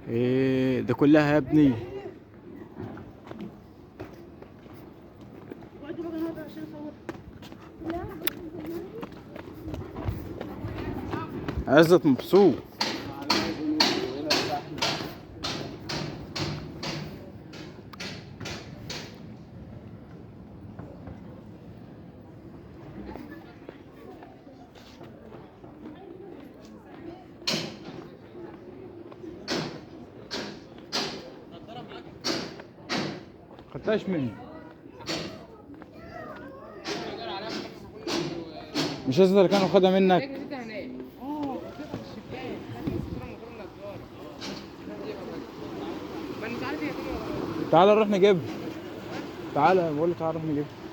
ايه ده كلها يا ابني؟ عزت مبسوط. خدتهاش مني. مش هزر اللي كان واخدها منك. تعالى نروح نجيبها. تعالى بقول له تعالى نروح نجيبها.